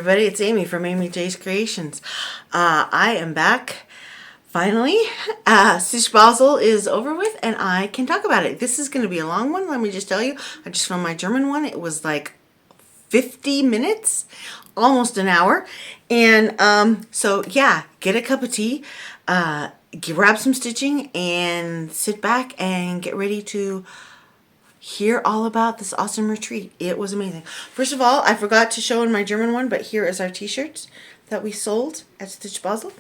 everybody, it's Amy from Amy J's Creations. I am back finally. StitchBasel is over with and I can talk about it. This is going to be a long one, let me just tell you. I just filmed my German one. It was like 50 minutes, almost an hour. And so yeah, get a cup of tea, grab some stitching and sit back and get ready to hear all about this awesome retreat. It was amazing. First of all, I forgot to show in my German one, but here is our t-shirts that we sold at StitchBasel.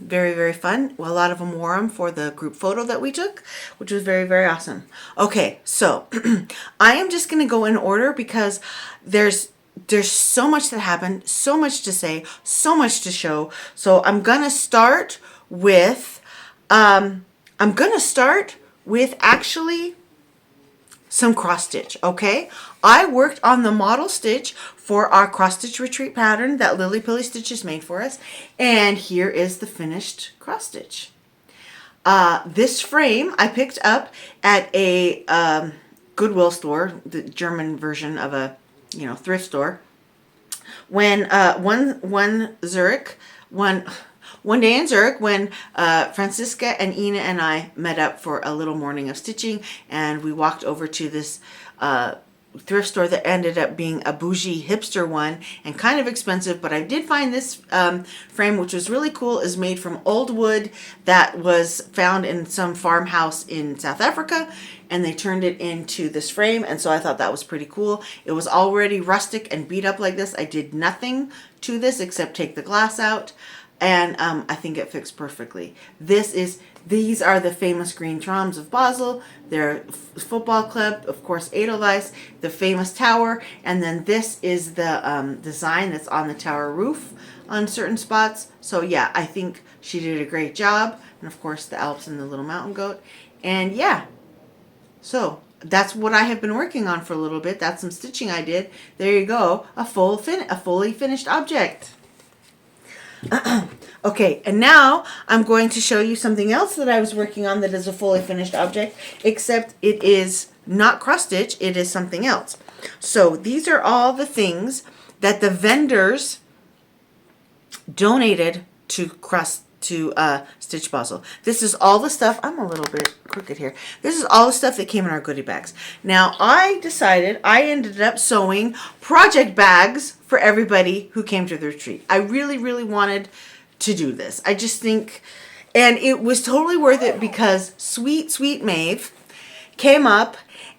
Very, very fun. Well, a lot of them wore them for the group photo that we took, which was very, very awesome. Okay, so I am just going to go in order because there's so much that happened, so much to say, so much to show. So I'm going to start with actually some cross stitch. Okay, I worked on the model stitch for our cross stitch retreat pattern that Lilly Stitches made for us, and here is the finished cross stitch. This frame I picked up at a Goodwill store, the German version of a thrift store. When one day in Zurich, when Franziska and Ina and I met up for a little morning of stitching, and we walked over to this thrift store that ended up being a bougie hipster one and kind of expensive, but I did find this frame, which was really cool. Is made from old wood that was found in some farmhouse in South Africa, and they turned it into this frame, and so I thought that was pretty cool. It was already rustic and beat up like this. I did nothing to this except take the glass out. And I think it fits perfectly. These are the famous green trams of Basel. Their football club, of course, Edelweiss, the famous tower, and then this is the design that's on the tower roof on certain spots. So yeah, I think she did a great job. And of course, the Alps and the little mountain goat. And yeah, so that's what I have been working on for a little bit. That's some stitching I did. There you go, a fully finished object. Okay, and now I'm going to show you something else that I was working on that is a fully finished object, except it is not cross stitch, it is something else. So these are all the things that the vendors donated to StitchBasel. This is all the stuff. I'm a little bit crooked here. This is all the stuff that came in our goodie bags. Now I ended up sewing project bags for everybody who came to the retreat. I really, really wanted to do this. I just think, and it was totally worth it because sweet Maeve came up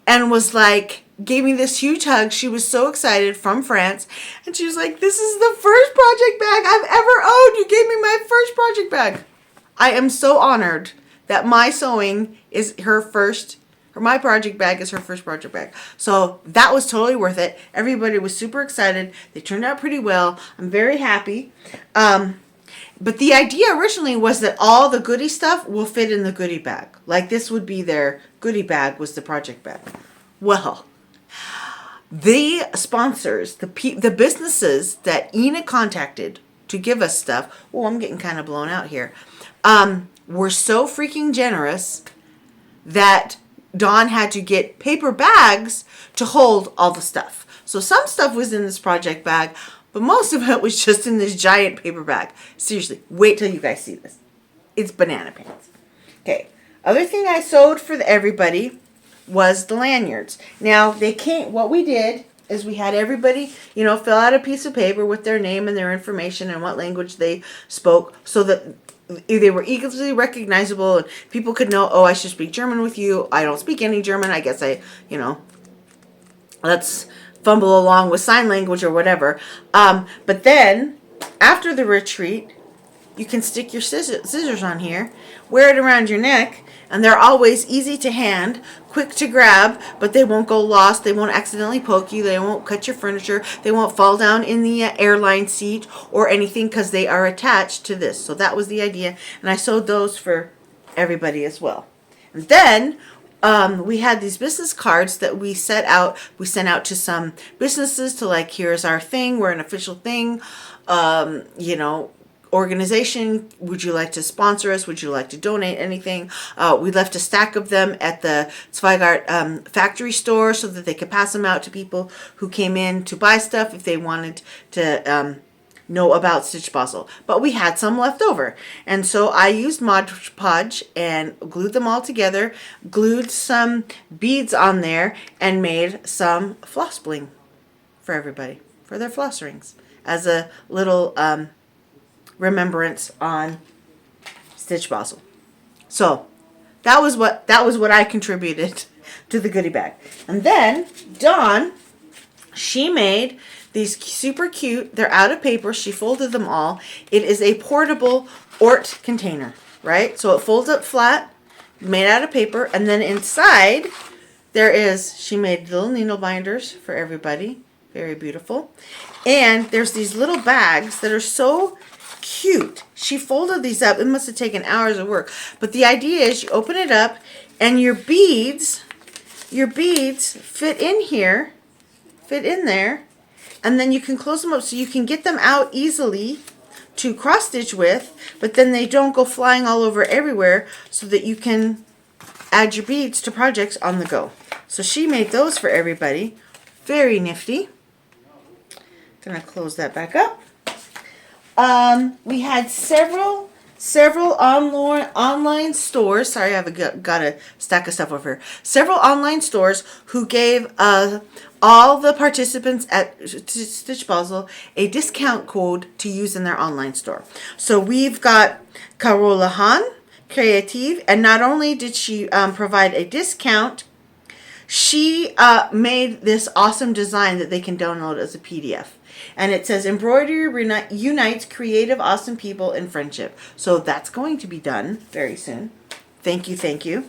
and was like, gave me this huge hug. She was so excited, from France, and she was like, this is the first project bag I've ever owned. You gave me my first project bag. I am so honored that my sewing is her first, or my project bag is her first project bag. So that was totally worth it. Everybody was super excited. They turned out pretty well. I'm very happy. But the idea originally was that all the goodie stuff will fit in the goodie bag. Like this would be their goodie bag, was the project bag. Well, the sponsors, the businesses that Ina contacted to give us stuff, oh, I'm getting kind of blown out here, were so freaking generous that Dawn had to get paper bags to hold all the stuff. So some stuff was in this project bag, but most of it was just in this giant paper bag. Seriously, wait till you guys see this. It's banana pants. Okay, other thing I sewed for everybody was the lanyards. Now what we did is we had everybody, fill out a piece of paper with their name and their information and what language they spoke, so that they were easily recognizable and people could know, oh, I should speak German with you. I don't speak any German. I guess let's fumble along with sign language or whatever. But then after the retreat, you can stick your scissors on here, wear it around your neck, and they're always easy to hand, quick to grab, but they won't go lost. They won't accidentally poke you. They won't cut your furniture. They won't fall down in the airline seat or anything because they are attached to this. So that was the idea, and I sewed those for everybody as well. And then we had these business cards that we sent out to some businesses to, like, here's our thing. We're an official thing. organization. Would you like to sponsor us? Would you like to donate anything? We left a stack of them at the Zweigart factory store so that they could pass them out to people who came in to buy stuff if they wanted to know about StitchBasel. But we had some left over. And so I used Mod Podge and glued them all together, glued some beads on there, and made some floss bling for everybody, for their floss rings, as a little remembrance on StitchBasel. So that was what I contributed to the goodie bag. And then Dawn, she made these super cute, they're out of paper, she folded them all. It is a portable Ort container, right? So it folds up flat, made out of paper, and then inside she made little needle binders for everybody. Very beautiful. And there's these little bags that are so cute. She folded these up. It must have taken hours of work. But the idea is you open it up and your beads fit in here, fit in there, and then you can close them up so you can get them out easily to cross stitch with, but then they don't go flying all over everywhere, so that you can add your beads to projects on the go. So she made those for everybody. Very nifty. Gonna close that back up. We had several online stores. Sorry, I've got a stack of stuff over here. Several online stores who gave all the participants at StitchBasel a discount code to use in their online store. So we've got KarolaHahnKreativ, and not only did she provide a discount, she made this awesome design that they can download as a PDF. And it says, embroidery unites creative, awesome people in friendship. So that's going to be done very soon. Thank you, thank you.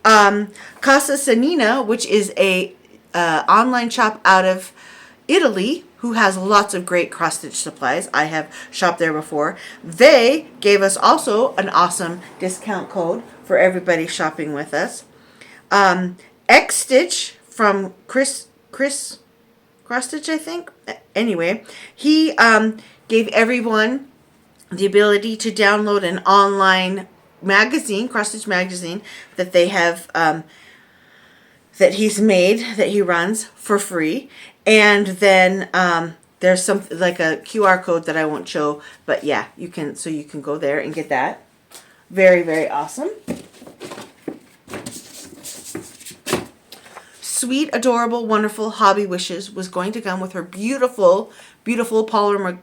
Casa Cenina, which is a online shop out of Italy, who has lots of great cross-stitch supplies. I have shopped there before. They gave us also an awesome discount code for everybody shopping with us. XStitch from Chris CrossStitch, I think. Anyway, he gave everyone the ability to download an online magazine, CrossStitch magazine, that they have, that he's made, that he runs for free. And then there's something like a QR code that I won't show, but yeah, you can go there and get that. Very, very awesome. Sweet, adorable, wonderful Hobby Wishes was going to come with her beautiful, beautiful polymer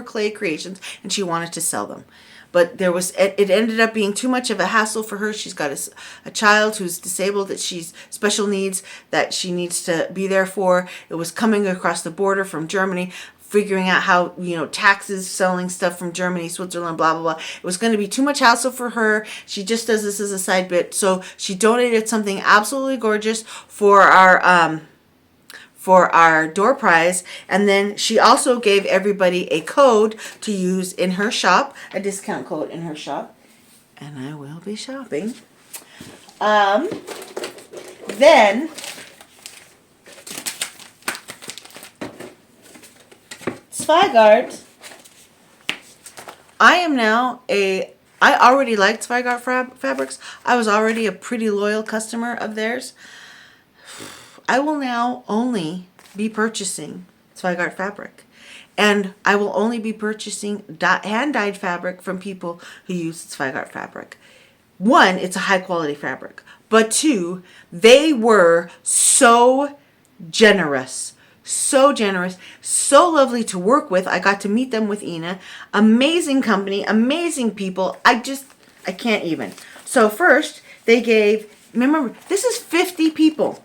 clay creations, and she wanted to sell them. But it ended up being too much of a hassle for her. She's got a child who's disabled, that she's special needs, that she needs to be there for. It was coming across the border from Germany, figuring out how, taxes, selling stuff from Germany, Switzerland, blah, blah, blah. It was going to be too much hassle for her. She just does this as a side bit. So she donated something absolutely gorgeous for our door prize. And then she also gave everybody a code to use in her shop, a discount code in her shop. And I will be shopping. Then Zweigart, I already liked Zweigart Fabrics. I was already a pretty loyal customer of theirs. I will now only be purchasing Zweigart fabric. And I will only be purchasing hand-dyed fabric from people who use Zweigart fabric. One, it's a high-quality fabric. But two, they were so generous. So generous, so lovely to work with. I got to meet them with Ina. Amazing company, amazing people. I can't even. So first, they gave, remember, this is 50 people.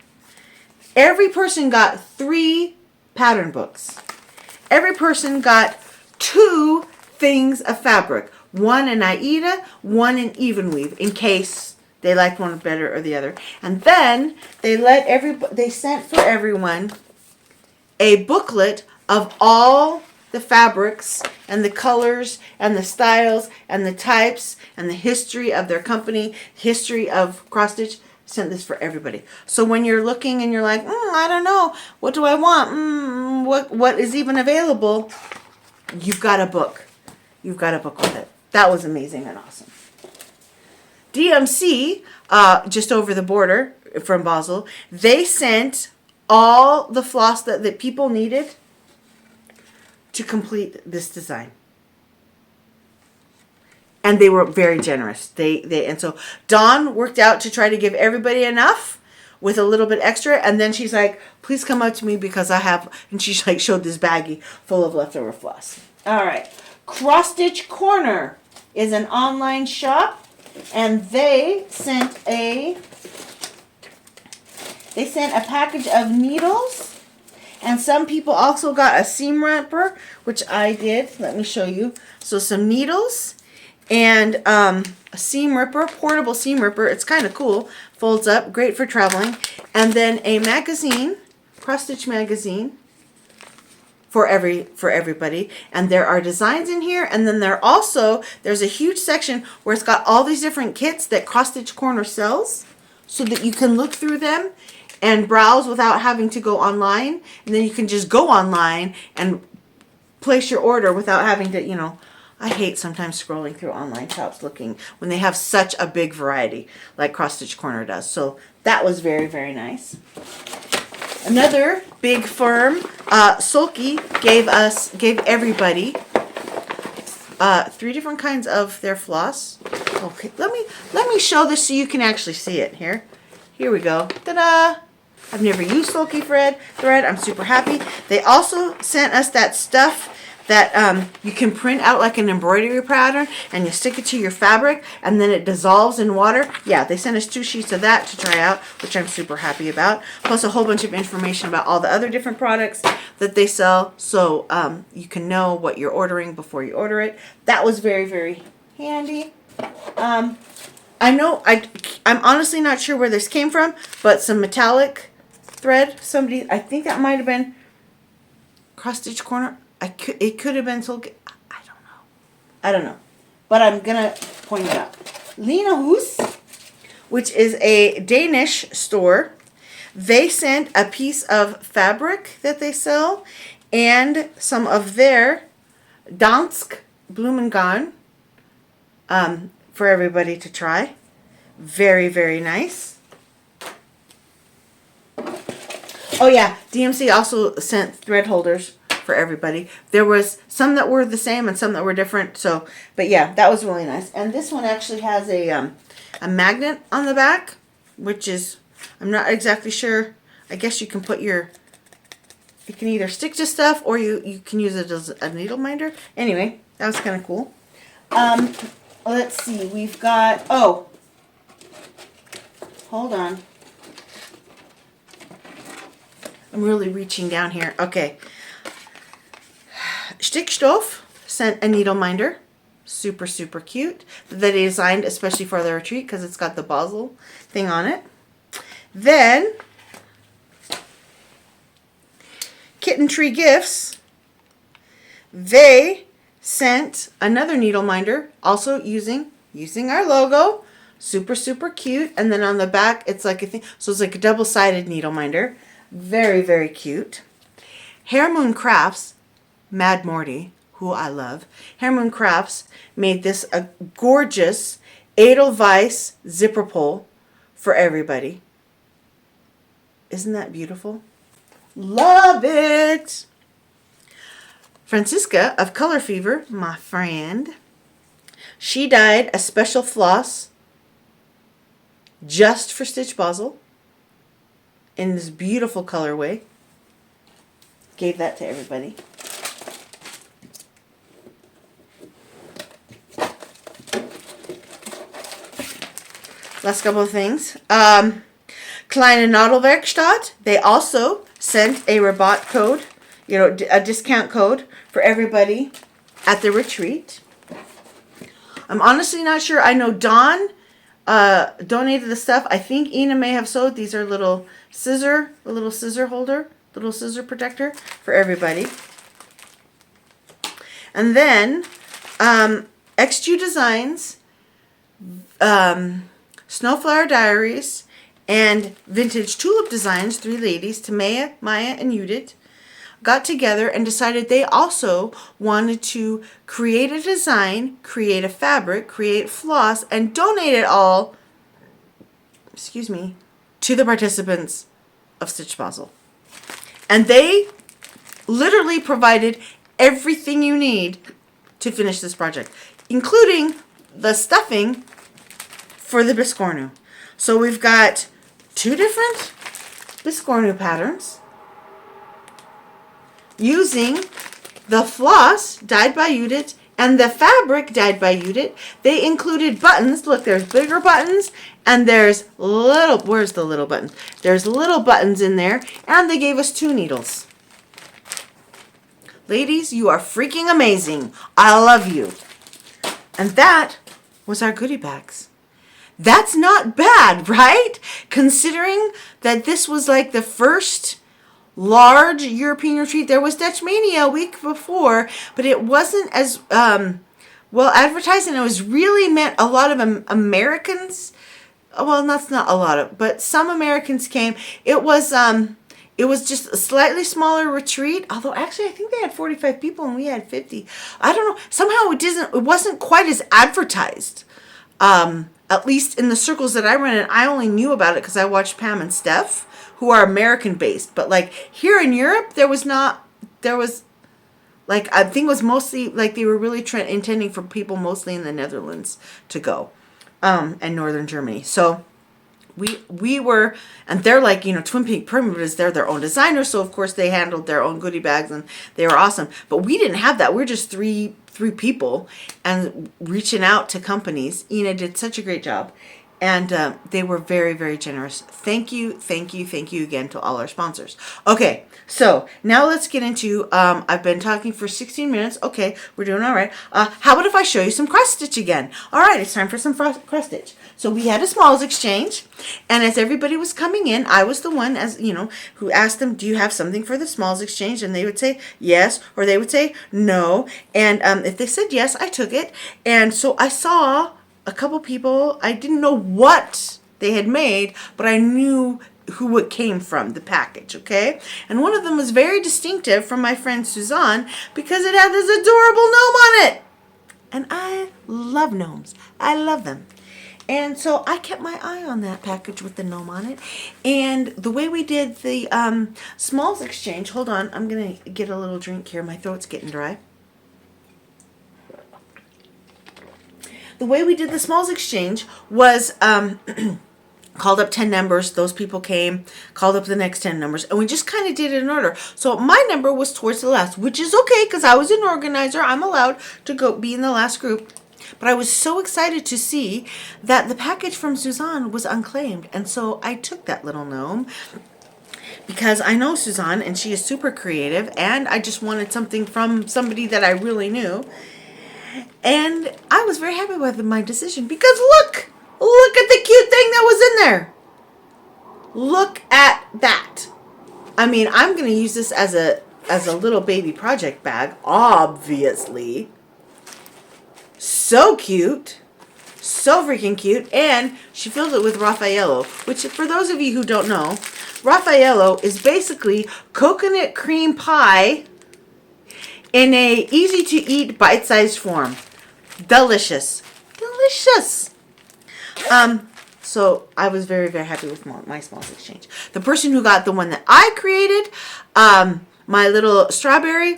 Every person got 3 pattern books. Every person got 2 things of fabric. One in Aida, one in even weave, in case they liked one better or the other. And then they sent for everyone a booklet of all the fabrics and the colors and the styles and the types and the history of their company, history of cross stitch. Sent this for everybody. So when you're looking and you're like, I don't know, what do I want? What is even available? You've got a book. you've got a book with it. That was amazing and awesome. DMC, just over the border from Basel, they sent all the floss that people needed to complete this design. And they were very generous. And so Dawn worked out to try to give everybody enough with a little bit extra. And then she's like, please come up to me because I have, and she like showed this baggie full of leftover floss. All right. CrossStitchCorner is an online shop, and they sent a package of needles, and some people also got a seam ripper, which I did. Let me show you. So some needles and a seam ripper, portable seam ripper. It's kind of cool. Folds up, great for traveling. And then a magazine, cross stitch magazine for everybody. And there are designs in here, and then there's a huge section where it's got all these different kits that CrossStitchCorner sells, so that you can look through them and browse without having to go online. And then you can just go online and place your order without having to, I hate sometimes scrolling through online shops looking when they have such a big variety like CrossStitchCorner does. So that was very, very nice. Another big firm, Sulky, gave everybody 3 different kinds of their floss. Okay, let me show this so you can actually see it here. Here we go. Ta-da! I've never used Sulky thread. I'm super happy. They also sent us that stuff that you can print out like an embroidery pattern, and you stick it to your fabric, and then it dissolves in water. Yeah, they sent us 2 sheets of that to try out, which I'm super happy about. Plus a whole bunch of information about all the other different products that they sell, so you can know what you're ordering before you order it. That was very, very handy. I'm honestly not sure where this came from, but some metallic thread. I think that might have been CrossStitchCorner. It could have been Sulky. I don't know. But I'm going to point it out. Linnehus, which is a Danish store, they sent a piece of fabric that they sell and some of their dansk Blumengarn for everybody to try. Very, very nice. Oh yeah, DMC also sent thread holders for everybody. There was some that were the same and some that were different. So, but yeah, that was really nice. And this one actually has a magnet on the back, which is, I'm not exactly sure. I guess you can put you can either stick to stuff or you can use it as a needle minder. Anyway, that was kind of cool. Let's see, we've got, hold on. I'm really reaching down here. Okay. StickStoff sent a needle minder. Super, super cute. That they designed especially for the retreat because it's got the Basel thing on it. Then, KittenTreeGifts, they sent another needle minder, also using our logo. Super, super cute. And then on the back, it's like a thing. So it's like a double-sided needle minder. Very, very cute. HareMoonCarfts, Mad Morty, who I love. HareMoonCarfts made this a gorgeous Edelweiss zipper pull for everybody. Isn't that beautiful? Love it! Francisca of Colourfever, my friend, she dyed a special floss just for StitchBasel in this beautiful colorway. Gave that to everybody. Last couple of things. Kleine Nadelwerkstatt, they also sent a rabatt code, a discount code for everybody at the retreat. I'm honestly not sure. I know Dawn donated the stuff. I think Ina may have sewed. These are a little scissor holder, little scissor protector for everybody. And then XJuDesigns, Snowflower Diaries, and Vintage Tulip Designs, 3 ladies, Tamaya, Maya, and Judith, got together and decided they also wanted to create a design, create a fabric, create floss, and donate it all, excuse me, to the participants of StitchBasel. And they literally provided everything you need to finish this project, including the stuffing for the Biscornu. So we've got 2 different Biscornu patterns using the floss dyed by Judith and the fabric dyed by Judith. They included buttons. Look, there's bigger buttons and there's little, where's the little buttons? There's little buttons in there, and they gave us 2 needles. Ladies, you are freaking amazing. I love you. And that was our goodie bags. That's not bad, right? Considering that this was like the first large European retreat. There was Dutchmania a week before, but it wasn't as well advertised, and it was really meant a lot of Americans. Well, that's not a lot of, but some Americans came. It was just a slightly smaller retreat, although actually I think they had 45 people and we had 50. I don't know. Somehow it wasn't quite as advertised. At least in the circles that I ran in, I only knew about it because I watched Pam and Steph, who are American based. But like here in Europe, there was like, I think it was mostly like they were really intending for people mostly in the Netherlands to go, and Northern Germany. So we were, and they're like, you know, Twin Peak Primitives, they're their own designers, so of course they handled their own goodie bags and they were awesome. But we didn't have that. We're just three people and reaching out to companies. Ina did such a great job, and they were very, very generous. Thank you again to all our sponsors. Okay, so now let's get into, I've been talking for 16 minutes. Okay, we're doing all right. How about if I show you some cross stitch again? All right, it's time for some cross stitch. So we had a smalls exchange, and as everybody was coming in, I was the one, as you know, who asked them, do you have something for the smalls exchange? And they would say yes, or they would say no. And if they said yes, I took it. And so I saw a couple people, I didn't know what they had made, but I knew who it came from, the package, okay? And one of them was very distinctive from my friend Suzanne because it had this adorable gnome on it. And I love gnomes. I love them. And so I kept my eye on that package with the gnome on it. And the way we did the smalls exchange, hold on, I'm going to get a little drink here. My throat's getting dry. The way we did the smalls exchange was called up 10 numbers. Those people came, called up the next 10 numbers, and we just kind of did it in order. So my number was towards the last, which is okay because I was an organizer. I'm allowed to go be in the last group. But I was so excited to see that the package from Suzanne was unclaimed. And so I took that little gnome because I know Suzanne and she is super creative, and I just wanted something from somebody that I really knew. And I was very happy with my decision because look at the cute thing that was in there. Look at that. I mean, I'm going to use this as a little baby project bag, obviously. So cute. So freaking cute. And she filled it with Raffaello, which for those of you who don't know, Raffaello is basically coconut cream pie in a easy to eat bite-sized form. Delicious. Delicious. So I was very, very happy with my smalls exchange. The person who got the one that I created, my little strawberry,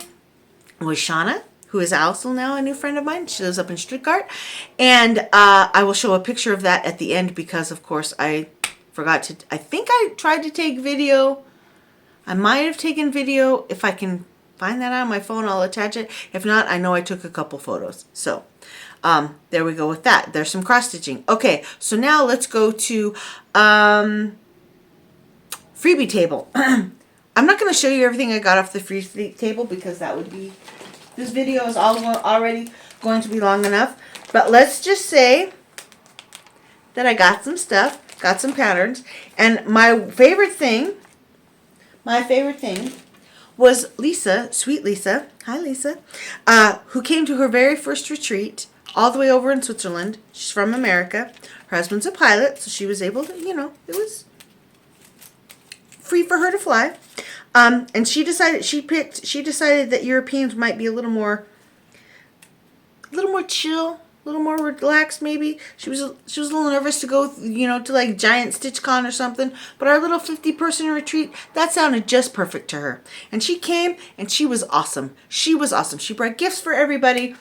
was Shauna, who is also now a new friend of mine. She lives up in Stuttgart. And I will show a picture of that at the end because, of course, I forgot to, I think I tried to take video. I might have taken video. If I can find that on my phone, I'll attach it. If not, I know I took a couple photos. So there we go with that. There's some cross stitching. Okay, so now let's go to freebie table. I'm not going to show you everything I got off the freebie table because that would be, this video is already going to be long enough. But let's just say that I got some stuff, got some patterns, and my favorite thing was Lisa, sweet Lisa, hi Lisa, who came to her very first retreat all the way over in Switzerland. She's from America. Her husband's a pilot, so she was able to, you know, it was free for her to fly. And she decided that Europeans might be a little more chill, a little more relaxed maybe. She was a little nervous to go, to like Giant StitchCon or something. But our little 50-person retreat, that sounded just perfect to her. And she came and she was awesome. She was awesome. She brought gifts for everybody.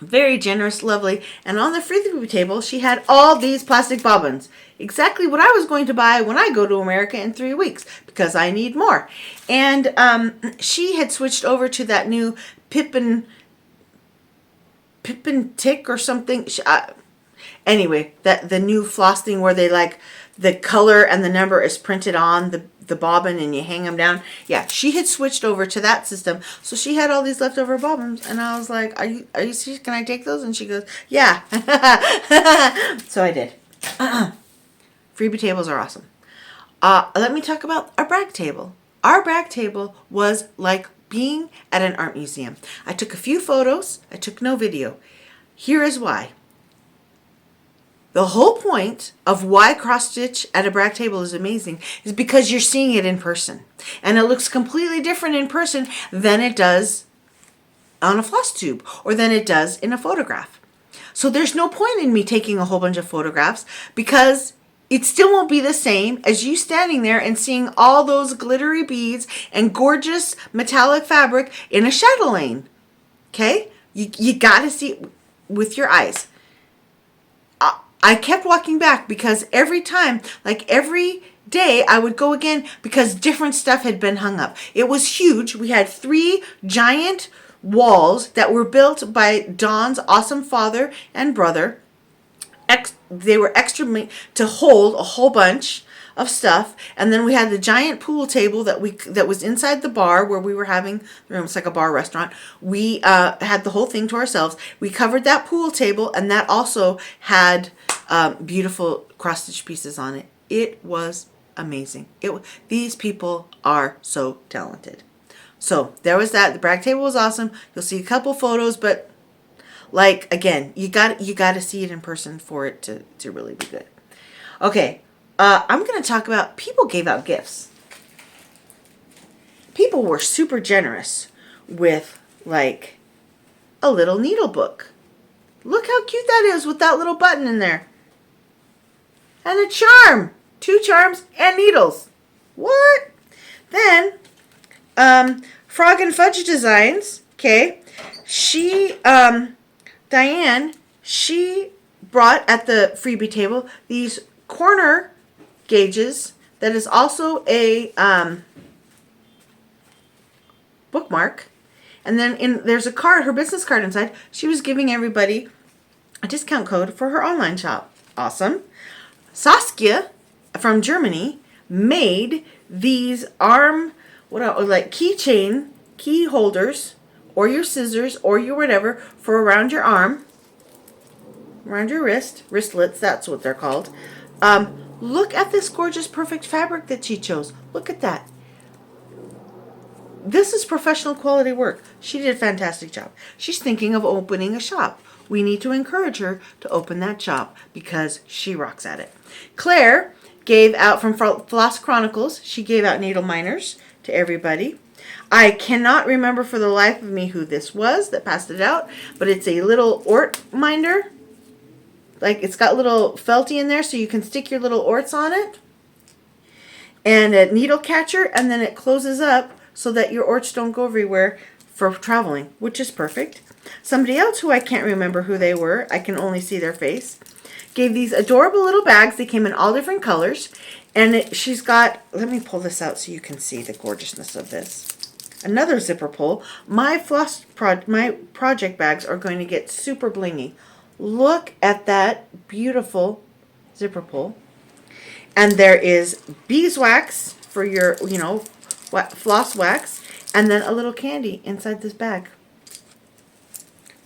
Very generous, lovely. And on the freebie table, she had all these plastic bobbins. Exactly what I was going to buy when I go to America in 3 weeks, because I need more. And she had switched over to that new Pippin Tick or something. Anyway, the new floss thing where they like the color and the number is printed on the bobbin and you hang them down. Yeah, she had switched over to that system. So she had all these leftover bobbins and I was like, are you serious? Can I take those? And she goes, yeah. So I did. Freebie tables are awesome. Let me talk about our brag table. Our brag table was like being at an art museum. I took a few photos. I took no video. Here is why. The whole point of why cross stitch at a brag table is amazing is because you're seeing it in person. And it looks completely different in person than it does on a floss tube or than it does in a photograph. So there's no point in me taking a whole bunch of photographs because it still won't be the same as you standing there and seeing all those glittery beads and gorgeous metallic fabric in a chatelaine. Okay? You got to see it with your eyes. I kept walking back because every time, like every day, I would go again because different stuff had been hung up. It was huge. We had 3 giant walls that were built by Dawn's awesome father and brother. They were extra to hold a whole bunch of stuff, and then we had the giant pool table that was inside the bar where we were having the room. It's like a bar restaurant. We had the whole thing to ourselves. We covered that pool table, and that also had beautiful cross stitch pieces on it. It was amazing. These people are so talented. So there was that. The brag table was awesome. You'll see a couple photos, but like again, you got to see it in person for it to really be good. Okay. I'm going to talk about people gave out gifts. People were super generous with like a little needle book. Look how cute that is with that little button in there. And a charm. 2 charms and needles. What? Then, Frog and Fudge Designs. Okay. She, Diane, she brought at the freebie table these corner gauges that is also a bookmark, and then there's a card, her business card inside. She was giving everybody a discount code for her online shop. Awesome. Saskia from Germany made these like keychain key holders, or your scissors, or your whatever for around your arm, around your wristlets. That's what they're called. Look at this gorgeous, perfect fabric that she chose. Look at that. This is professional quality work. She did a fantastic job. She's thinking of opening a shop. We need to encourage her to open that shop because she rocks at it. Claire gave out from Floss Chronicles. She gave out needle miners to everybody. I cannot remember for the life of me who this was that passed it out, but it's a little Ort minder. Like it's got little felty in there so you can stick your little orts on it. And a needle catcher, and then it closes up so that your orts don't go everywhere for traveling, which is perfect. Somebody else who I can't remember who they were, I can only see their face, gave these adorable little bags. They came in all different colors. And she's got, let me pull this out so you can see the gorgeousness of this. Another zipper pull. My project bags are going to get super blingy. Look at that beautiful zipper pull. And there is beeswax for your, floss wax. And then a little candy inside this bag.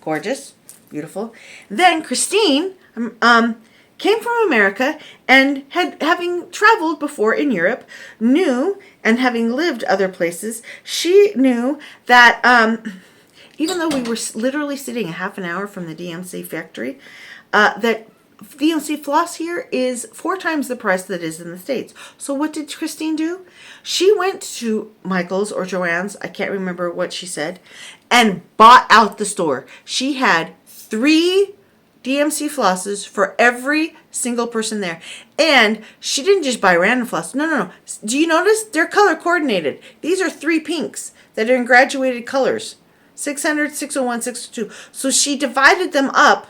Gorgeous. Beautiful. Then Christine came from America and having traveled before in Europe, knew, and having lived other places, she knew that even though we were literally sitting a half an hour from the DMC factory, that DMC Floss here is 4 times the price that is in the States. So what did Christine do? She went to Michael's or Joann's, I can't remember what she said, and bought out the store. She had 3 DMC flosses for every single person there. And she didn't just buy random floss. No. Do you notice? They're color coordinated. These are 3 pinks that are in graduated colors. 600, 601, 602. So she divided them up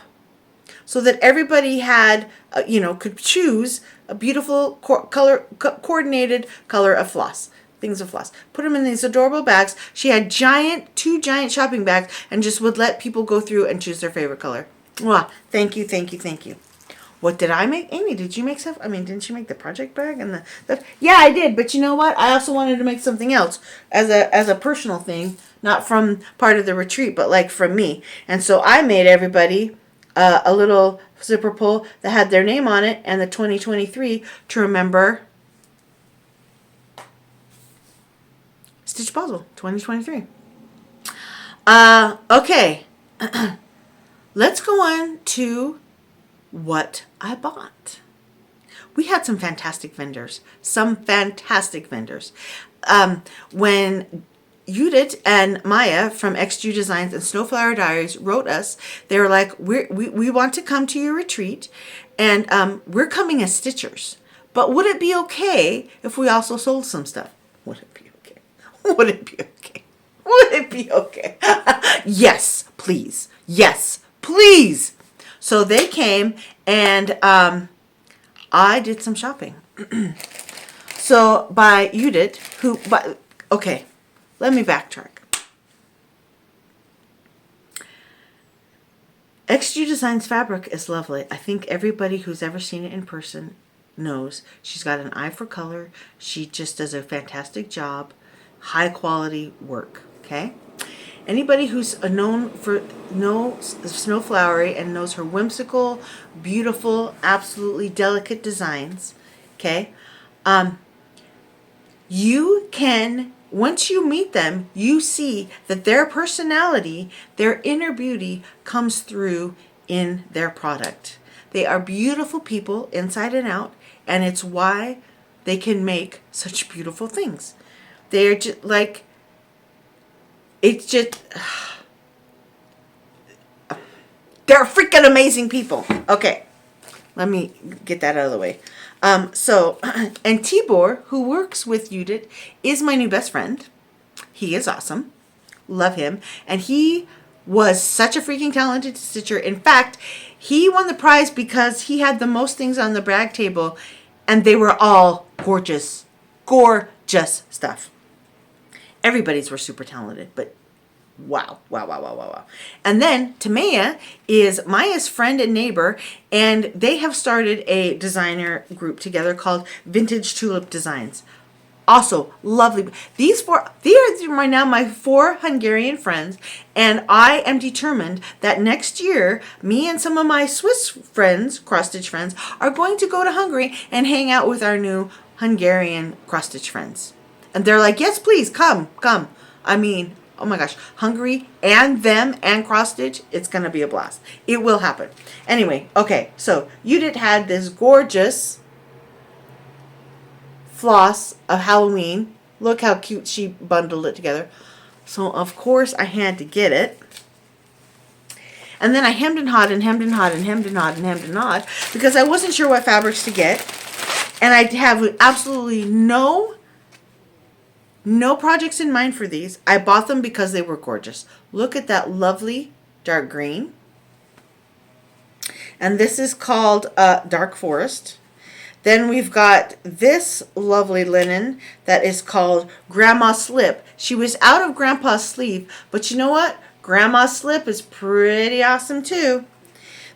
so that everybody had, could choose a beautiful coordinated color of floss. Things of floss. Put them in these adorable bags. She had 2 giant shopping bags and just would let people go through and choose their favorite color. Wow. Thank you. What did I make? Amy, did you make stuff? I mean, didn't you make the project bag and the yeah, I did. But you know what? I also wanted to make something else as a personal thing, not from part of the retreat, but like from me. And so I made everybody a little zipper pull that had their name on it and the 2023 to remember StitchBasel 2023. Okay. Let's go on to what I bought. We had some fantastic vendors. When Judith and Maya from XJuDesigns and Snowflower Diaries wrote us, they were like, we want to come to your retreat, and we're coming as stitchers. But would it be okay if we also sold some stuff? Would it be okay? Would it be okay? Would it be okay? Yes, please. Yes, please. So they came and I did some shopping. So by Judith, okay, let me backtrack. XJuDesigns fabric is lovely. I think everybody who's ever seen it in person knows she's got an eye for color. She just does a fantastic job. High quality work, okay? Anybody who's knows Snowflowery and knows her whimsical, beautiful, absolutely delicate designs, okay? You can, once you meet them, you see that their personality, their inner beauty comes through in their product. They are beautiful people inside and out, and it's why they can make such beautiful things. They're just like, it's just, they're freaking amazing people. Okay, let me get that out of the way. And Tibor, who works with Judith, is my new best friend. He is awesome. Love him. And he was such a freaking talented stitcher. In fact, he won the prize because he had the most things on the brag table, and they were all gorgeous, gorgeous stuff. Everybody's were super talented, but wow. And then Tamaya is Maya's friend and neighbor, and they have started a designer group together called Vintage Tulip Designs. Also lovely. These are now my 4 Hungarian friends, and I am determined that next year, me and some of my Swiss friends, cross-stitch friends, are going to go to Hungary and hang out with our new Hungarian cross-stitch friends. And they're like, yes, please, come. I mean, oh my gosh, Hungary and them and cross-stitch, it's going to be a blast. It will happen. Anyway, okay, so Judith had this gorgeous floss of Halloween. Look how cute she bundled it together. So, of course, I had to get it. And then I hemmed and hawed because I wasn't sure what fabrics to get. And I have absolutely no projects in mind for these. I bought them because they were gorgeous. Look at that lovely dark green. And this is called Dark Forest. Then we've got this lovely linen that is called Grandma Slip. She was out of Grandpa's sleeve, but you know what? Grandma Slip is pretty awesome too.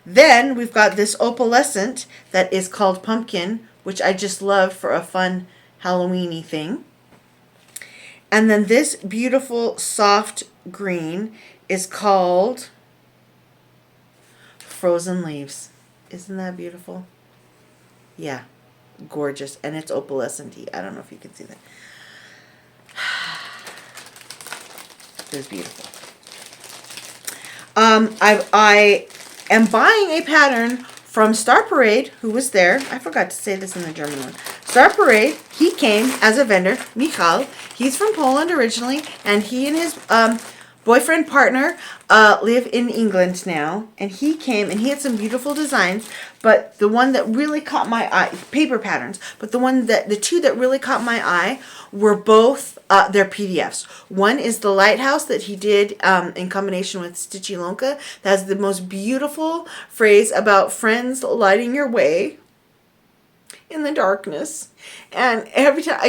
Then we've got this opalescent that is called Pumpkin, which I just love for a fun Halloween-y thing. And then this beautiful soft green is called Frozen Leaves. Isn't that beautiful? Yeah, gorgeous. And it's opalescent-y. I don't know if you can see that. It's beautiful. I am buying a pattern from Star Parade, who was there. I forgot to say this in the German one. Star Parade, he came as a vendor, Michal. He's from Poland originally, and he and his boyfriend partner live in England now. And he came and he had some beautiful designs, but the one that really caught my eye, paper patterns, but the two that really caught my eye were both their PDFs. One is the lighthouse that he did in combination with Stitchy Lonka. That has the most beautiful phrase about friends lighting your way in the darkness. And every time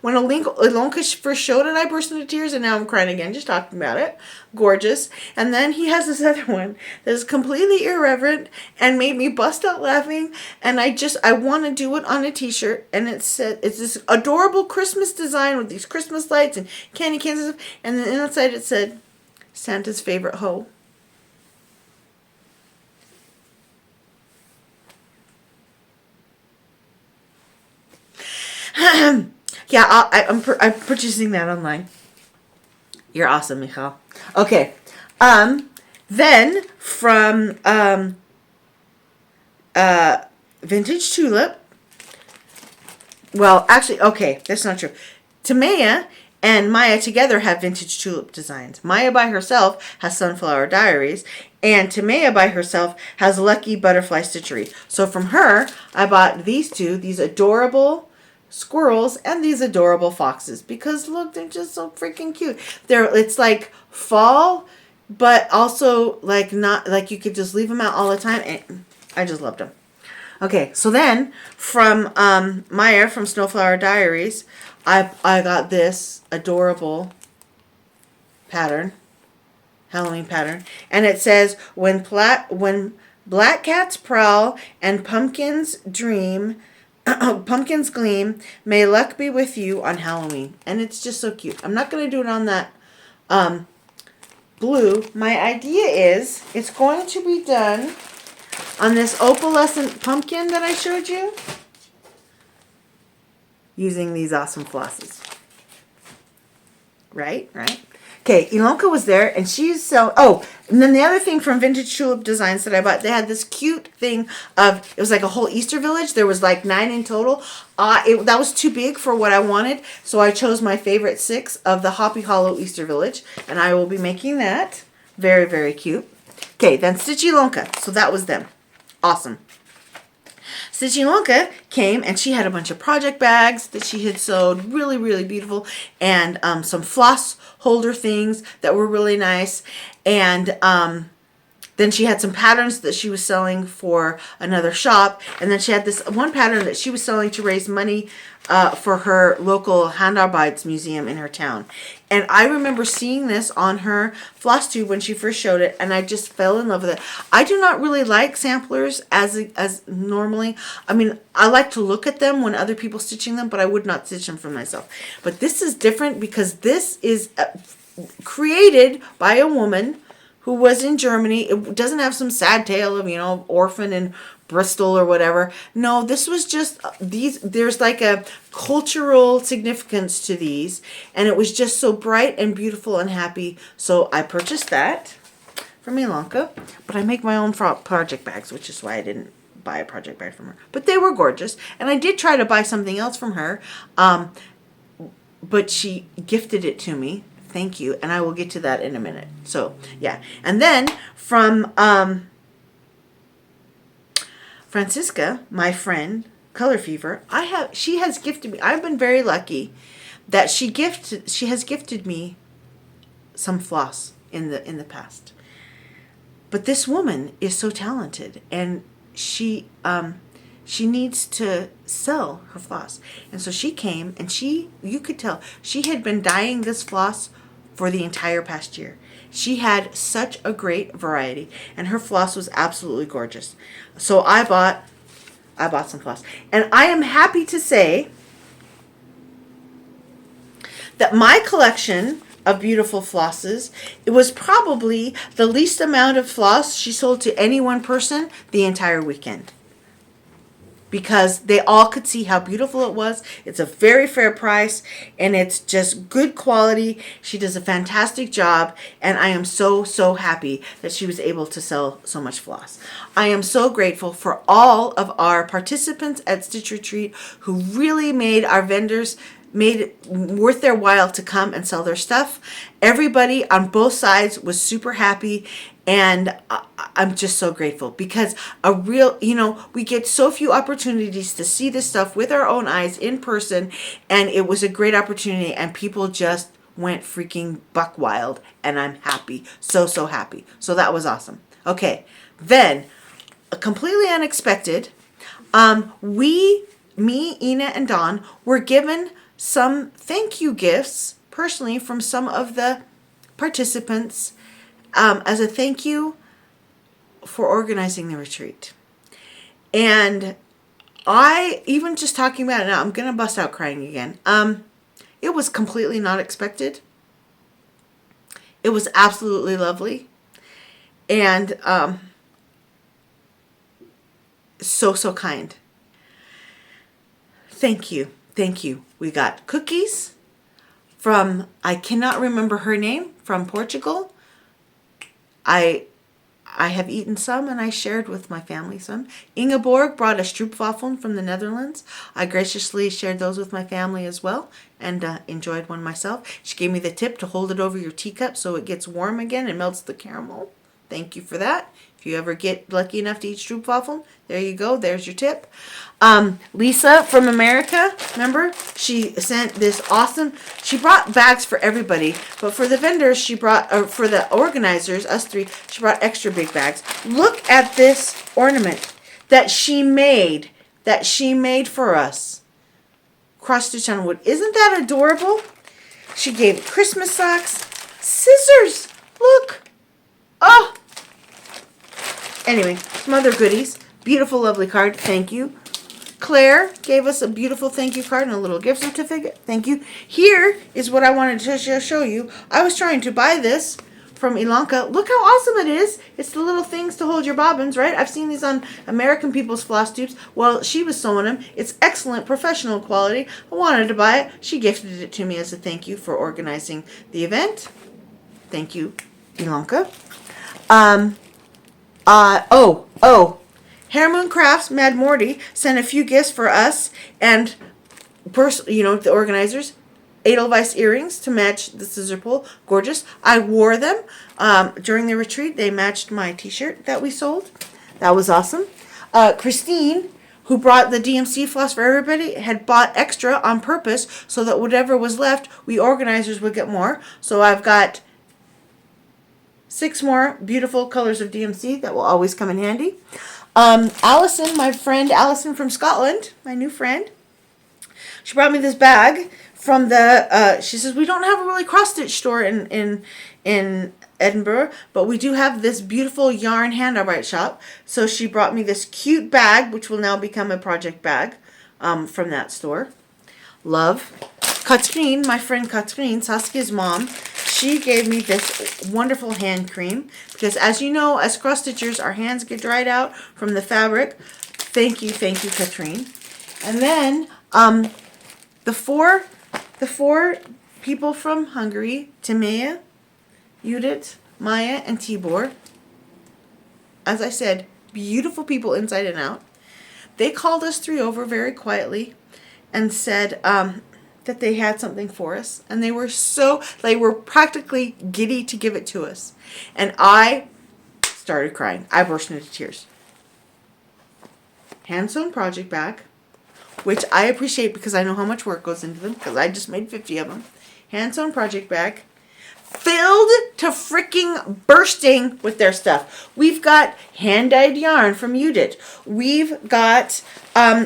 when Ilonka first showed it, I burst into tears, and now I'm crying again just talking about it. Gorgeous. And then he has this other one that is completely irreverent and made me bust out laughing, and I want to do it on a t-shirt. And it's this adorable Christmas design with these Christmas lights and candy canes and stuff, and then inside it said Santa's favorite hoe. Yeah, I'm purchasing that online. You're awesome, Michal. Okay. Then from Vintage Tulip. Well, actually, okay, that's not true. Tamaya and Maya together have Vintage Tulip designs. Maya by herself has Sunflower Diaries, and Tamaya by herself has Lucky Butterfly Stitchery. So from her, I bought these two, these adorable squirrels and these adorable foxes, because look, they're just so freaking cute. It's like fall, but also like not like you could just leave them out all the time, and I just loved them. Okay, so then from Maya from Snowflower Diaries, I got this adorable pattern, Halloween pattern, and it says when black cats prowl and pumpkins dream, pumpkins gleam, may luck be with you on Halloween. And it's just so cute. I'm not going to do it on that blue. My idea is it's going to be done on this opalescent pumpkin that I showed you, using these awesome flosses. Right? Okay, Ilonka was there, and she's so... Oh, and then the other thing from Vintage Tulip Designs that I bought, they had this cute thing of... It was like a whole Easter village. There was like 9 in total. That was too big for what I wanted, so I chose my favorite 6 of the Hoppy Hollow Easter Village, and I will be making that. Very, very cute. Okay, then Stitchy Lonka. So that was them. Awesome. Stitchy Lonka came, and she had a bunch of project bags that she had sewed, really, really beautiful, and some floss holder things that were really nice, and then she had some patterns that she was selling for another shop, and then she had this one pattern that she was selling to raise money for her local Handarbeits museum in her town. And I remember seeing this on her Flosstube when she first showed it, and I just fell in love with it. I do not really like samplers as normally. I mean, I like to look at them when other people stitching them, but I would not stitch them for myself. But this is different because this is created by a woman who was in Germany. It doesn't have some sad tale of, orphan in Bristol or whatever. No, this was just these. There's like a cultural significance to these, and it was just so bright and beautiful and happy. So I purchased that from Ilonka, but I make my own project bags, which is why I didn't buy a project bag from her. But they were gorgeous, and I did try to buy something else from her, but she gifted it to me. Thank you, and I will get to that in a minute. So yeah, and then from Francisca, my friend, Colourfever, she has gifted me. I've been very lucky that she has gifted me some floss in the past. But this woman is so talented, and she needs to sell her floss. And so she came, and you could tell she had been dyeing this floss for the entire past year. She had such a great variety, and her floss was absolutely gorgeous. So I bought some floss, and I am happy to say that my collection of beautiful flosses, it was probably the least amount of floss she sold to any one person the entire weekend. because they all could see how beautiful it was. It's a very fair price, and it's just good quality. She does a fantastic job, and I am so, so happy that she was able to sell so much floss. I am so grateful for all of our participants at Stitch Retreat who really made our vendors made it worth their while to come and sell their stuff. Everybody on both sides was super happy, and I'm just so grateful because we get so few opportunities to see this stuff with our own eyes in person, and it was a great opportunity, and people just went freaking buck wild, and I'm happy. So, so happy. So that was awesome. Okay, then, completely unexpected, me, Ina, and Dawn were given some thank you gifts personally from some of the participants as a thank you for organizing the retreat. And I, even just talking about it now, I'm going to bust out crying again. It was completely not expected. It was absolutely lovely. And so, so kind. Thank you. Thank you. We got cookies from, I cannot remember her name, from Portugal. I have eaten some, and I shared with my family some. Ingeborg brought a stroopwafel from the Netherlands. I graciously shared those with my family as well, and enjoyed one myself. She gave me the tip to hold it over your teacup so it gets warm again and melts the caramel. Thank you for that. If you ever get lucky enough to eat stroopwafel, there you go. There's your tip. Lisa from America, remember? She sent this awesome, she brought bags for everybody, but for the vendors, she brought, for the organizers, us three, she brought extra big bags. Look at this ornament that she made for us. Cross stitch on wood. Isn't that adorable? She gave Christmas socks, scissors. Look. Oh. Anyway, some other goodies. Beautiful, lovely card. Thank you. Claire gave us a beautiful thank you card and a little gift certificate. Thank you. Here is what I wanted to show you. I was trying to buy this from Ilanka. Look how awesome it is. It's the little things to hold your bobbins, right? I've seen these on American People's floss tubes. Well, she was sewing them. It's excellent professional quality. I wanted to buy it. She gifted it to me as a thank you for organizing the event. Thank you, Ilanka. HareMoonCarfts, Mad Morty, sent a few gifts for us and, the organizers. Edelweiss earrings to match the scissor pull. Gorgeous. I wore them during the retreat. They matched my t-shirt that we sold. That was awesome. Christine, who brought the DMC Floss for everybody, had bought extra on purpose so that whatever was left, we organizers would get more. So I've got 6 more beautiful colors of DMC that will always come in handy. Allison, my friend Allison from Scotland, my new friend, she brought me this bag from the, she says, we don't have a really cross-stitch store in Edinburgh, but we do have this beautiful yarn handarbeit shop. So she brought me this cute bag, which will now become a project bag from that store. Love. Katrin, my friend Katrin, Saskia's mom, she gave me this wonderful hand cream because, as you know, as cross-stitchers, our hands get dried out from the fabric. Thank you, Katrin. And then the four people from Hungary, Timea, Judith, Maya, and Tibor, as I said, beautiful people inside and out. They called us 3 over very quietly and said that they had something for us, and they were practically giddy to give it to us. And I started crying. I burst into tears. Hand-sewn project bag, which I appreciate because I know how much work goes into them because I just made 50 of them. Hand-sewn project bag, filled to freaking bursting with their stuff. We've got hand-dyed yarn from Judith. We've got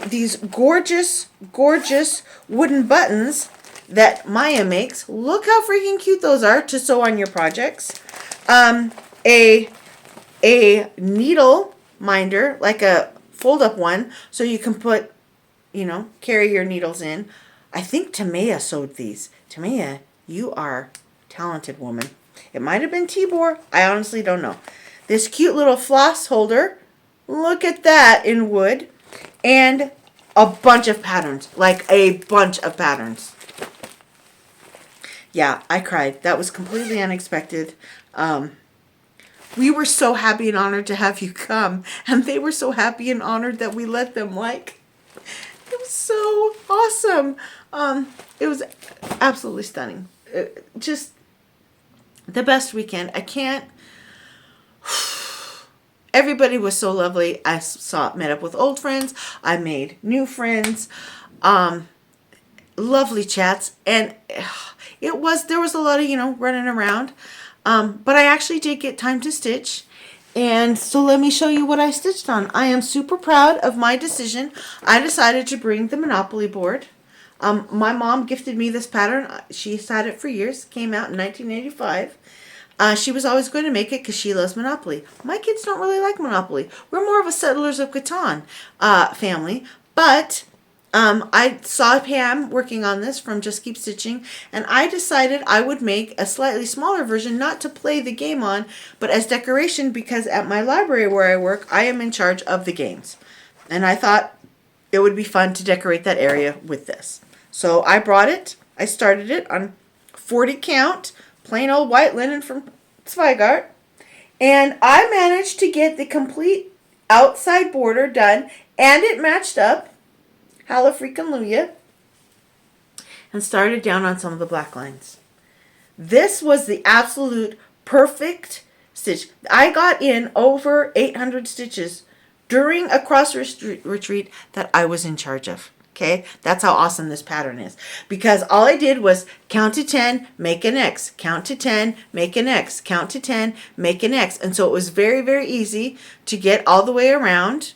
these gorgeous, gorgeous wooden buttons that Maya makes. Look how freaking cute those are to sew on your projects. A needle minder, like a fold-up one, so you can put, carry your needles in. I think Timea sewed these. Timea, you are talented woman. It might have been Tibor. I honestly don't know. This cute little floss holder. Look at that in wood. and a bunch of patterns, like a bunch of patterns. Yeah, I cried. That was completely unexpected. We were so happy and honored to have you come, and they were so happy and honored that we let them, like, it was so awesome. It was absolutely stunning. Just the best weekend. I can't. Everybody was so lovely. I met up with old friends. I made new friends. Lovely chats, and there was a lot of, running around. But I actually did get time to stitch. And so let me show you what I stitched on. I am super proud of my decision. I decided to bring the Monopoly board. My mom gifted me this pattern. She's had it for years. Came out in 1985. She was always going to make it because she loves Monopoly. My kids don't really like Monopoly. We're more of a Settlers of Catan family. But I saw Pam working on this from Just Keep Stitching, and I decided I would make a slightly smaller version, not to play the game on, but as decoration, because at my library where I work, I am in charge of the games. And I thought it would be fun to decorate that area with this. So I brought it. I started it on 40 count, plain old white linen from Zweigart. And I managed to get the complete outside border done, and it matched up. Hallelujah. And started down on some of the black lines. This was the absolute perfect stitch. I got in over 800 stitches during a cross retreat that I was in charge of. Okay, that's how awesome this pattern is. Because all I did was count to 10, make an X, count to 10, make an X, count to 10, make an X. And so it was very, very easy to get all the way around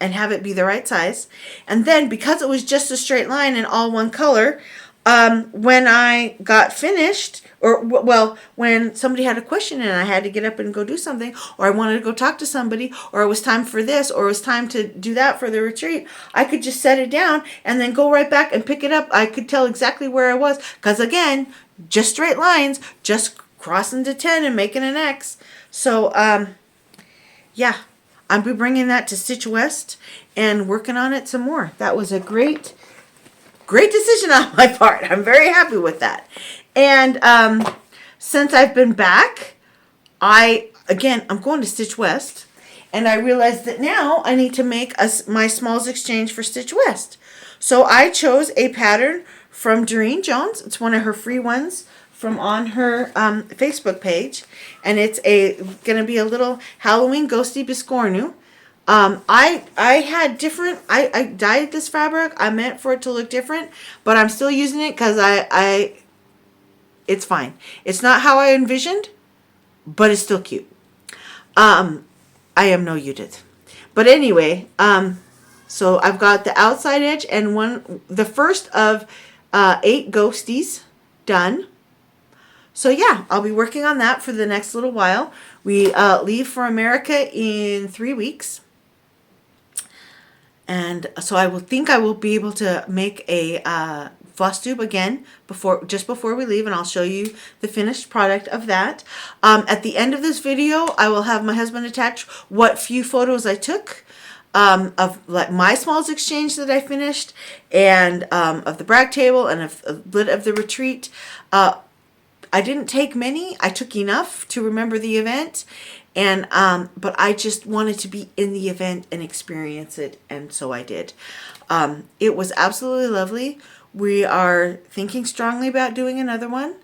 and have it be the right size. And then because it was just a straight line and all one color, when I got finished, when somebody had a question and I had to get up and go do something, or I wanted to go talk to somebody, or it was time for this, or it was time to do that for the retreat, I could just set it down and then go right back and pick it up. I could tell exactly where I was, because again, just straight lines, just crossing to 10 and making an X. So, yeah, I'll be bringing that to Stitch West and working on it some more. That was a great decision on my part. I'm very happy with that. And since I've been back, I'm going to Stitch West, and I realized that now I need to make my smalls exchange for Stitch West. So I chose a pattern from Doreen Jones. It's one of her free ones from on her Facebook page, and it's going to be a little Halloween ghosty biscornu. I dyed this fabric. I meant for it to look different, but I'm still using it because it's fine. It's not how I envisioned, but it's still cute. I am no Judith. But anyway, so I've got the outside edge and the first of 8 ghosties done. So yeah, I'll be working on that for the next little while. We leave for America in 3 weeks. And so I will be able to make a Flosstube again just before we leave, and I'll show you the finished product of that. At the end of this video, I will have my husband attach what few photos I took of like my smalls exchange that I finished, and of the brag table and of a bit of the retreat. I didn't take many. I took enough to remember the event. And but I just wanted to be in the event and experience it, and so I did. It was absolutely lovely. We are thinking strongly about doing another one.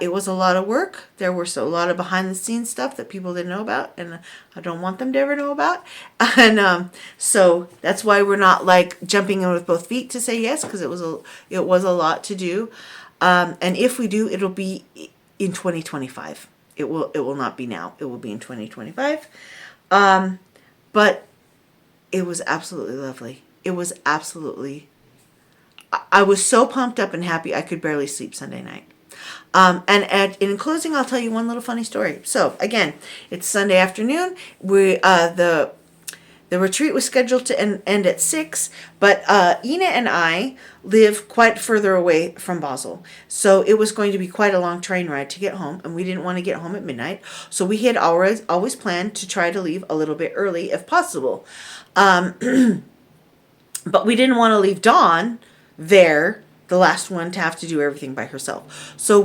It was a lot of work. There were a lot of behind the scenes stuff that people didn't know about, and I don't want them to ever know about. And so that's why we're not like jumping in with both feet to say yes, because it was a lot to do. And if we do, it'll be in 2025. It will not be now. It will be in 2025. But it was absolutely lovely. It was absolutely, I was so pumped up and happy I could barely sleep Sunday night. And in closing, I'll tell you one little funny story. So again, it's Sunday afternoon. The The retreat was scheduled to end at 6, but Ina and I live quite further away from Basel. So it was going to be quite a long train ride to get home, and we didn't want to get home at midnight. So we had always planned to try to leave a little bit early if possible. But we didn't want to leave Dawn there, the last one, to have to do everything by herself. So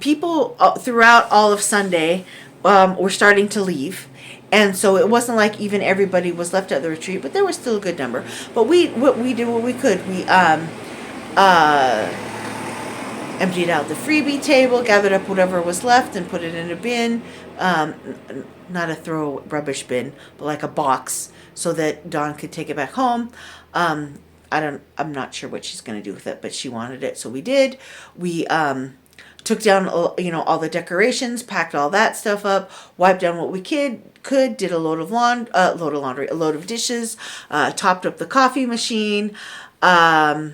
people throughout all of Sunday were starting to leave. And so it wasn't like even everybody was left at the retreat, but there was still a good number. But we did what we could. We emptied out the freebie table, gathered up whatever was left, and put it in a bin. Not a throw rubbish bin, but like a box, so that Dawn could take it back home. I'm not sure what she's going to do with it, but she wanted it, so we did. We took down, all the decorations, packed all that stuff up, wiped down what we could, did a load of laundry, a load of dishes, topped up the coffee machine, lots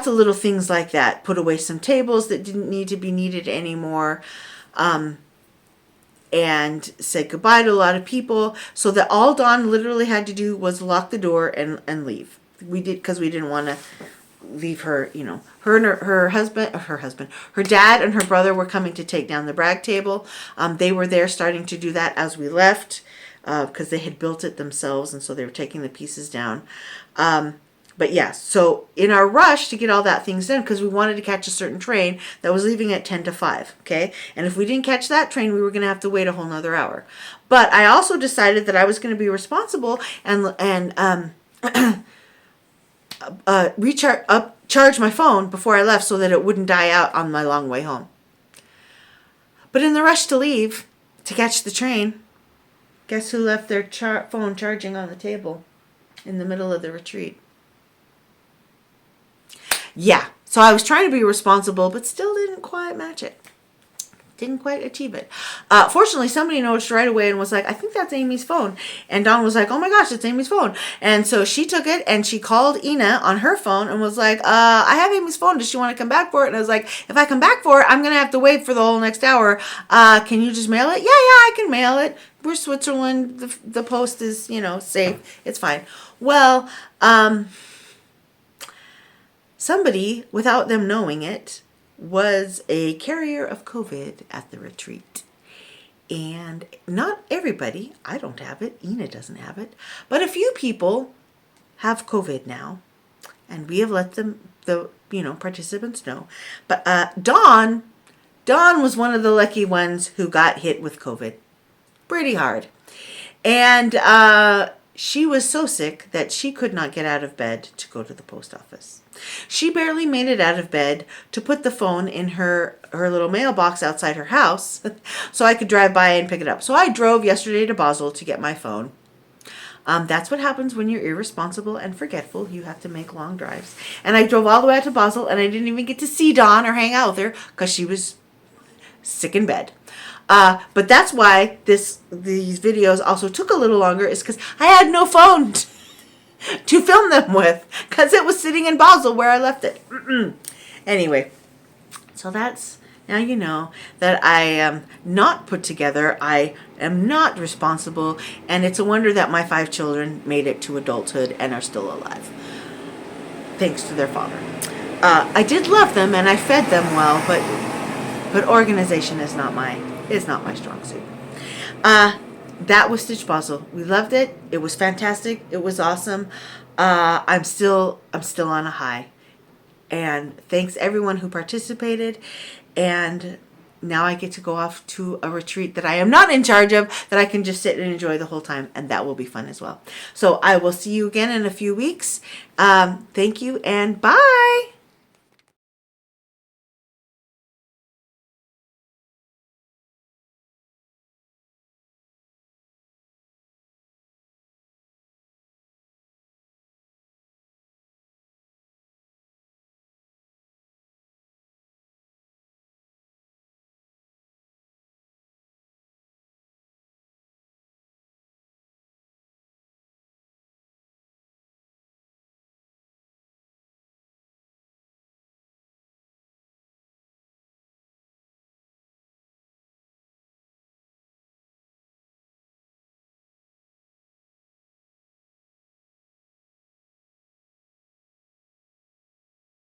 of little things like that. Put away some tables that didn't need to be needed anymore, and said goodbye to a lot of people, so that all Dawn literally had to do was lock the door and leave. We did, because we didn't want to leave her, her and her dad and her brother were coming to take down the brag table. They were there starting to do that as we left, because they had built it themselves, and so they were taking the pieces down. But yeah, so in our rush to get all that things done, because we wanted to catch a certain train that was leaving at 10 to 5, okay? And if we didn't catch that train, we were going to have to wait a whole nother hour. But I also decided that I was going to be responsible and charge my phone before I left, so that it wouldn't die out on my long way home. But in the rush to leave, to catch the train, guess who left their phone charging on the table in the middle of the retreat? Yeah, so I was trying to be responsible, but still didn't quite match it. Didn't quite achieve it. Fortunately, somebody noticed right away and was like, I think that's Amy's phone. And Dawn was like, oh my gosh, it's Amy's phone. And so she took it and she called Ina on her phone and was like, I have Amy's phone. Does she want to come back for it? And I was like, if I come back for it, I'm going to have to wait for the whole next hour. Can you just mail it? Yeah, I can mail it. We're Switzerland. The post is, safe. It's fine. Well, somebody, without them knowing it, was a carrier of COVID at the retreat. And not everybody, I don't have it, Ina doesn't have it, but a few people have COVID now. And we have let the participants know. But Dawn was one of the lucky ones who got hit with COVID. Pretty hard. And she was so sick that she could not get out of bed to go to the post office. She barely made it out of bed to put the phone in her little mailbox outside her house so I could drive by and pick it up. So I drove yesterday to Basel to get my phone. That's what happens when you're irresponsible and forgetful. You have to make long drives. And I drove all the way out to Basel, and I didn't even get to see Dawn or hang out with her because she was sick in bed. But that's why these videos also took a little longer, is because I had no phone to film them with, because it was sitting in Basel where I left it. Anyway, so that's, now you know that I am not put together. I am not responsible, and it's a wonder that my 5 children made it to adulthood and are still alive, thanks to their father. I did love them and I fed them well, but organization is not my strong suit. That was StitchBasel. We loved it. It was fantastic. It was awesome. I'm still on a high. And thanks everyone who participated. And now I get to go off to a retreat that I am not in charge of, that I can just sit and enjoy the whole time, and that will be fun as well. So I will see you again in a few weeks. Thank you and bye.